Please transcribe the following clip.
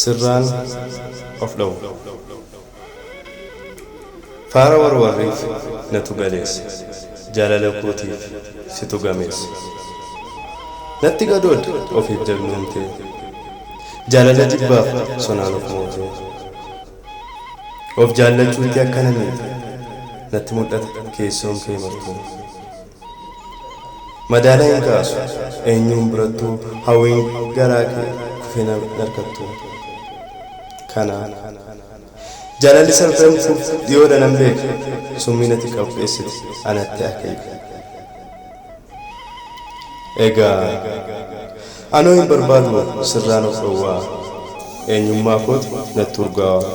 sirraan of dha'u faara warwarriif natu galeessa jaalala kootiif situ gameessa natti gadoodha ofiif jagnoomtee jaalala jibbaaf sonaan of mootee of jaallachuutti akkana miidha natti mul'ata keessoon kee martuu madaala hin kaasu eenyuun birattuu hawwiin garaa kee kufee narkattuu kanaan jaalalli sarfamtuuf dhiyoodha nan beeka summiinatti qopheessiti anatti akeeka egaa anoo hin barbaadu sirraan of dhowwaa eenyummaa kooti natti urgaawaa